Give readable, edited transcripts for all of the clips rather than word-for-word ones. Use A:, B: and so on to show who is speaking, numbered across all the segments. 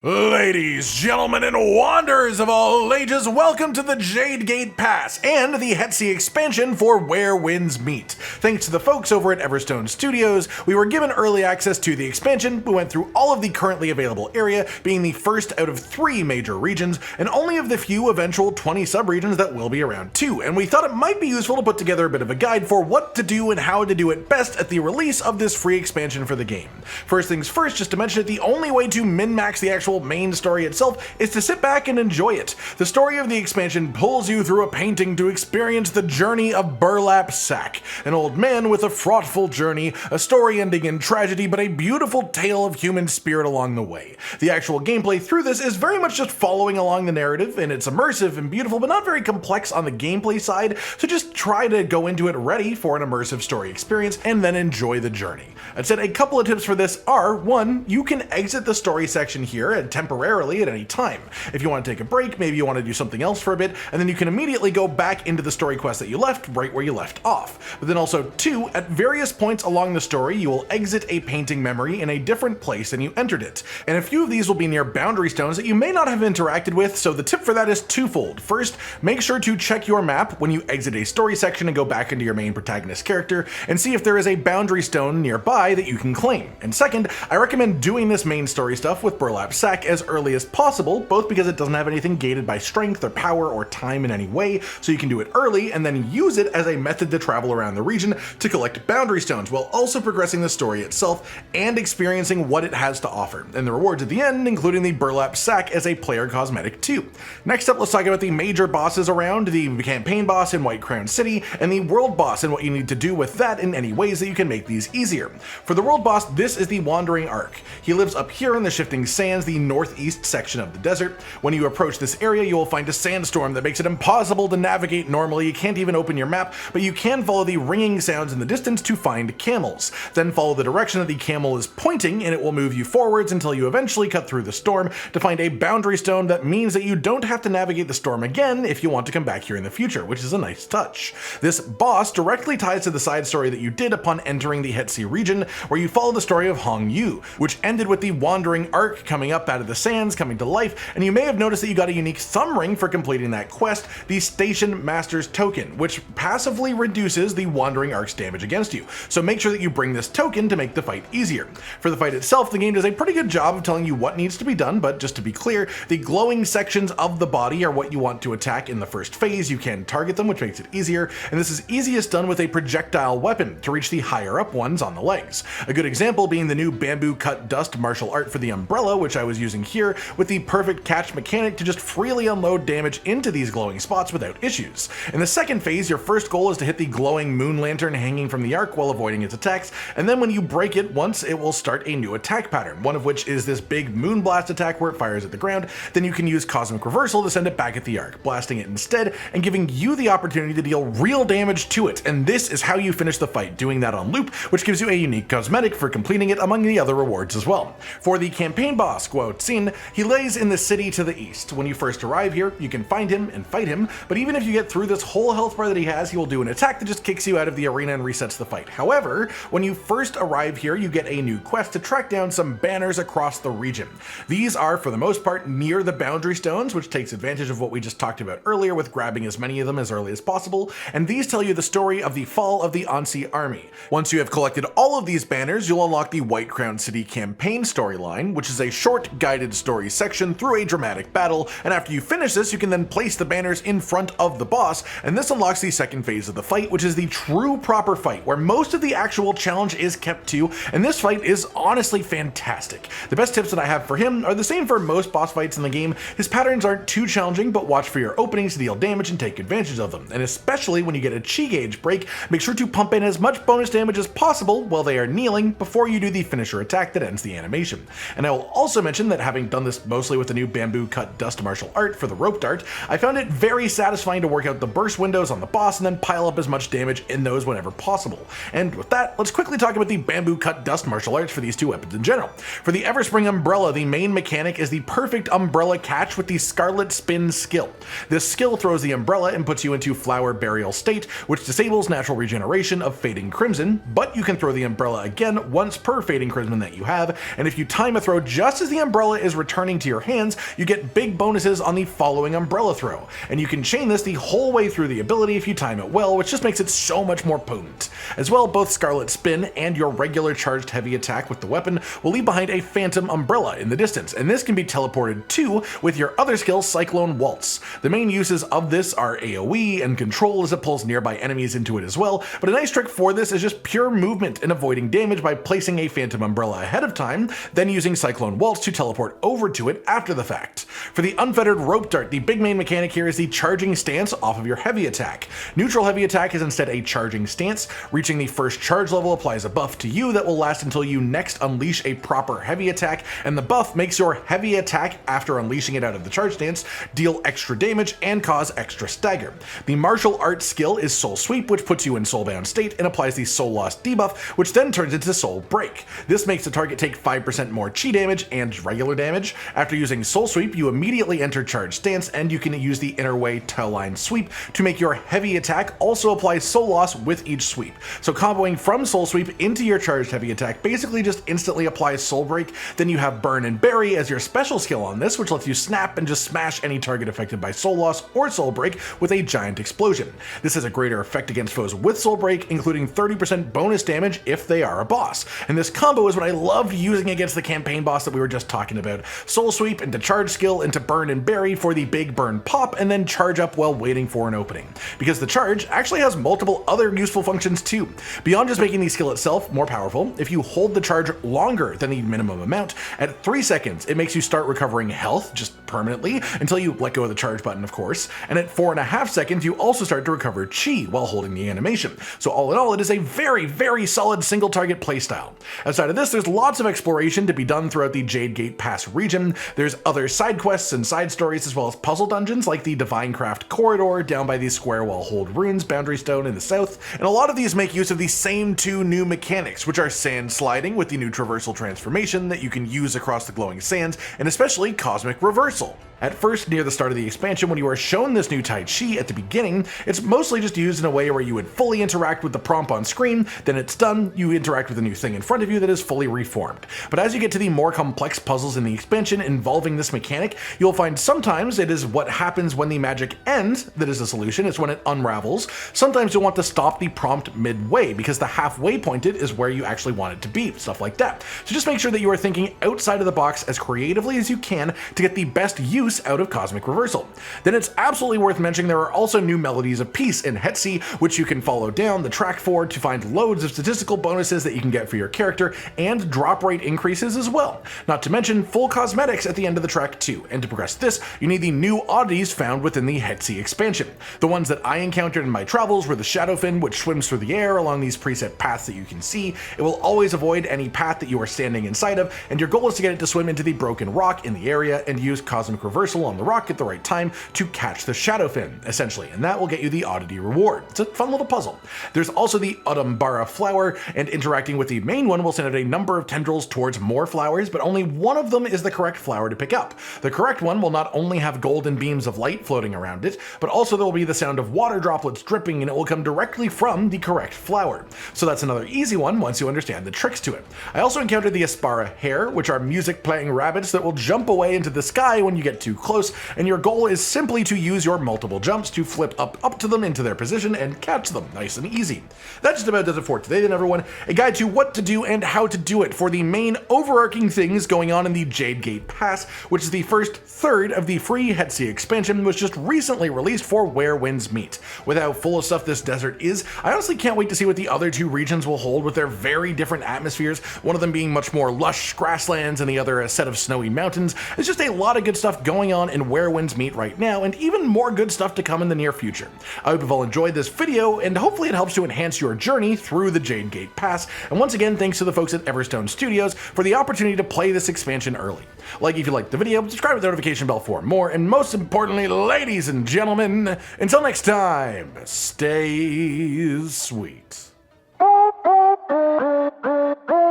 A: Ladies, gentlemen, and wanderers of all ages, welcome to the Jade Gate Pass and the HeXi expansion for Where Winds Meet. Thanks to the folks over at Everstone Studios, we were given early access to the expansion. We went through all of the currently available area, being the first out of 3 major regions, and only of the few eventual 20 subregions that will be around too, and we thought it might be useful to put together a bit of a guide for what to do and how to do it best at the release of this free expansion for the game. First things first, just to mention it, the only way to min-max the actual main story itself is to sit back and enjoy it. The story of the expansion pulls you through a painting to experience the journey of Burlap Sack, an old man with a fraughtful journey, a story ending in tragedy, but a beautiful tale of human spirit along the way. The actual gameplay through this is very much just following along the narrative, and it's immersive and beautiful, but not very complex on the gameplay side, so just try to go into it ready for an immersive story experience and then enjoy the journey. I'd said a couple of tips for this are, 1, you can exit the story section here and temporarily at any time. If you want to take a break, maybe you want to do something else for a bit, and then you can immediately go back into the story quest that you left right where you left off. But then also 2, at various points along the story, you will exit a painting memory in a different place than you entered it. And a few of these will be near boundary stones that you may not have interacted with, so the tip for that is twofold. First, make sure to check your map when you exit a story section and go back into your main protagonist character and see if there is a boundary stone nearby that you can claim. And second, I recommend doing this main story stuff with Burlap Sack as early as possible, both because it doesn't have anything gated by strength or power or time in any way, so you can do it early and then use it as a method to travel around the region to collect boundary stones while also progressing the story itself and experiencing what it has to offer, and the rewards at the end including the Burlap Sack as a player cosmetic too. Next up, let's talk about the major bosses around, the campaign boss in White Crown City and the world boss and what you need to do with that in any ways that you can make these easier. For the world boss, this is the Wandering Arc. He lives up here in the Shifting Sands, the northeast section of the desert. When you approach this area, you will find a sandstorm that makes it impossible to navigate normally. You can't even open your map, but you can follow the ringing sounds in the distance to find camels. Then follow the direction that the camel is pointing and it will move you forwards until you eventually cut through the storm to find a boundary stone that means that you don't have to navigate the storm again if you want to come back here in the future, which is a nice touch. This boss directly ties to the side story that you did upon entering the HeXi region, where you follow the story of Hong Yu, which ended with the Wandering Arc coming up out of the sands, coming to life, and you may have noticed that you got a unique thumb ring for completing that quest, the Station Master's Token, which passively reduces the Wandering Arc's damage against you. So make sure that you bring this token to make the fight easier. For the fight itself, the game does a pretty good job of telling you what needs to be done, but just to be clear, the glowing sections of the body are what you want to attack in the first phase. You can target them, which makes it easier, and this is easiest done with a projectile weapon to reach the higher up ones on the legs. A good example being the new Bamboocut dust martial art for the umbrella, which I was using here with the perfect catch mechanic to just freely unload damage into these glowing spots without issues. In the second phase, your first goal is to hit the glowing moon lantern hanging from the arc while avoiding its attacks, and then when you break it once, it will start a new attack pattern, one of which is this big moon blast attack where it fires at the ground. Then you can use cosmic reversal to send it back at the arc, blasting it instead and giving you the opportunity to deal real damage to it, and this is how you finish the fight, doing that on loop, which gives you a unique cosmetic for completing it among the other rewards as well. For the campaign boss, Guo Xin, he lays in the city to the east. When you first arrive here, you can find him and fight him, but even if you get through this whole health bar that he has, he will do an attack that just kicks you out of the arena and resets the fight. However, when you first arrive here, you get a new quest to track down some banners across the region. These are, for the most part, near the boundary stones, which takes advantage of what we just talked about earlier with grabbing as many of them as early as possible, and these tell you the story of the fall of the Ansi army. Once you have collected all of these banners, you'll unlock the White Crown City campaign storyline, which is a short guided story section through a dramatic battle, and after you finish this, you can then place the banners in front of the boss, and this unlocks the second phase of the fight, which is the true proper fight, where most of the actual challenge is kept to, and this fight is honestly fantastic. The best tips that I have for him are the same for most boss fights in the game. His patterns aren't too challenging, but watch for your openings to deal damage and take advantage of them, and especially when you get a chi gauge break, make sure to pump in as much bonus damage as possible while they are kneeling before you do the finisher attack that ends the animation. And I will also mention that having done this mostly with the new Bamboocut dust martial art for the rope dart, I found it very satisfying to work out the burst windows on the boss and then pile up as much damage in those whenever possible. And with that, let's quickly talk about the Bamboocut dust martial arts for these two weapons in general. For the Everspring umbrella, the main mechanic is the perfect umbrella catch with the Scarlet Spin skill. This skill throws the umbrella and puts you into flower burial state, which disables natural regeneration of fading crimson, but you can throw the umbrella again once per fading crimson that you have, and if you time a throw just as the umbrella is returning to your hands, you get big bonuses on the following umbrella throw, and you can chain this the whole way through the ability if you time it well, which just makes it so much more potent. As well, both Scarlet Spin and your regular charged heavy attack with the weapon will leave behind a phantom umbrella in the distance, and this can be teleported too with your other skill, Cyclone Waltz. The main uses of this are AoE and control as it pulls nearby enemies into it as well, but a nice trick for this is just pure movement and avoiding damage by placing a phantom umbrella ahead of time, then using Cyclone Waltz to teleport over to it after the fact. For the Unfettered Rope Dart, the big main mechanic here is the charging stance off of your heavy attack. Neutral heavy attack is instead a charging stance. Reaching the first charge level applies a buff to you that will last until you next unleash a proper heavy attack, and the buff makes your heavy attack after unleashing it out of the charge stance deal extra damage and cause extra stagger. The martial arts skill is Soul Sweep, which puts you in soulbound state and applies the Soul Loss debuff, which then turns into Soul Break. This makes the target take 5% more chi damage and regular damage. After using Soul Sweep, you immediately enter charge stance, and you can use the Inner Way Tailline Sweep to make your heavy attack also apply Soul Loss with each sweep. So comboing from Soul Sweep into your charged heavy attack basically just instantly applies Soul Break. Then you have Burn and Bury as your special skill on this, which lets you snap and just smash any target affected by Soul Loss or Soul Break with a giant explosion. This has a greater effect against foes with Soul Break, including 30% bonus damage if they are a boss. And this combo is what I loved using against the campaign boss that we were just talking about. Soul Sweep into charge skill into Burn and Bury for the big burn pop, and then charge up while waiting for an opening. Because the charge actually has multiple other useful functions too. Beyond just making the skill itself more powerful, if you hold the charge longer than the minimum amount, at 3 seconds it makes you start recovering health just permanently until you let go of the charge button, of course, and at 4.5 seconds you also start to recover chi while holding the animation. So all in all, it is a very solid single target playstyle. Outside of this, there's lots of exploration to be done throughout the Jade Gate Pass region. There's other side quests and side stories, as well as puzzle dungeons like the Divine Craft Corridor down by the Square Wall Hold Ruins Boundary Stone in the south, and a lot of these make use of the same two new mechanics, which are sand sliding with the new traversal transformation that you can use across the glowing sands, and especially cosmic reversal. At first, near the start of the expansion, when you are shown this new Tai Chi at the beginning, it's mostly just used in a way where you would fully interact with the prompt on screen, then it's done, you interact with a new thing in front of you that is fully reformed. But as you get to the more complex puzzles in the expansion involving this mechanic, you'll find sometimes it is what happens when the magic ends that is the solution, it's when it unravels. Sometimes you'll want to stop the prompt midway because the halfway pointed is where you actually want it to be, stuff like that. So just make sure that you are thinking outside of the box as creatively as you can to get the best use out of Cosmic Reversal. Then it's absolutely worth mentioning there are also new Melodies of Peace in HeXi, which you can follow down the track for to find loads of statistical bonuses that you can get for your character and drop rate increases as well. Not to mention full cosmetics at the end of the track too, and to progress this, you need the new oddities found within the HeXi expansion. The ones that I encountered in my travels were the Shadowfin, which swims through the air along these preset paths that you can see. It will always avoid any path that you are standing inside of, and your goal is to get it to swim into the broken rock in the area and use Cosmic Reversal on the rock at the right time to catch the Shadowfin, essentially, and that will get you the oddity reward. It's a fun little puzzle. There's also the Udumbara Flower, and interacting with the main one will send out a number of tendrils towards more flowers, but only one of them is the correct flower to pick up. The correct one will not only have golden beams of light floating around it, but also there will be the sound of water droplets dripping, and it will come directly from the correct flower. So that's another easy one once you understand the tricks to it. I also encountered the Aspara Hare, which are music playing rabbits that will jump away into the sky when you get too close, and your goal is simply to use your multiple jumps to flip up to them into their position and catch them nice and easy. That just about does it for today then, everyone. A guide to what to do and how to do it for the main overarching things going on in the Jade Gate Pass, which is the first third of the free HeXi expansion, which just recently released for Where Winds Meet. With how full of stuff this desert is, I honestly can't wait to see what the other two regions will hold with their very different atmospheres, one of them being much more lush grasslands and the other a set of snowy mountains. It's just a lot of good stuff going on in Where Winds Meet right now, and even more good stuff to come in the near future. I hope you've all enjoyed this video, and hopefully it helps to enhance your journey through the Jade Gate Pass, and once again, thanks to the folks at Everstone Studios for the opportunity to play this expansion early. Like if you liked the video, subscribe with the notification bell for more, and most importantly, ladies and gentlemen, until next time, stay sweet.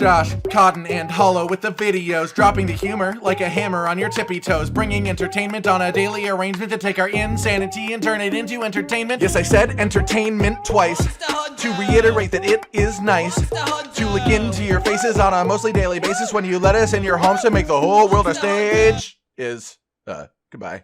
A: Josh, Cotton, and Hollow with the videos, dropping the humor like a hammer on your tippy toes, bringing entertainment on a daily arrangement to take our insanity and turn it into entertainment. Yes, I said entertainment twice, to reiterate that it is nice to look into your faces on a mostly daily basis when you let us in your homes to make the whole world a stage. Goodbye.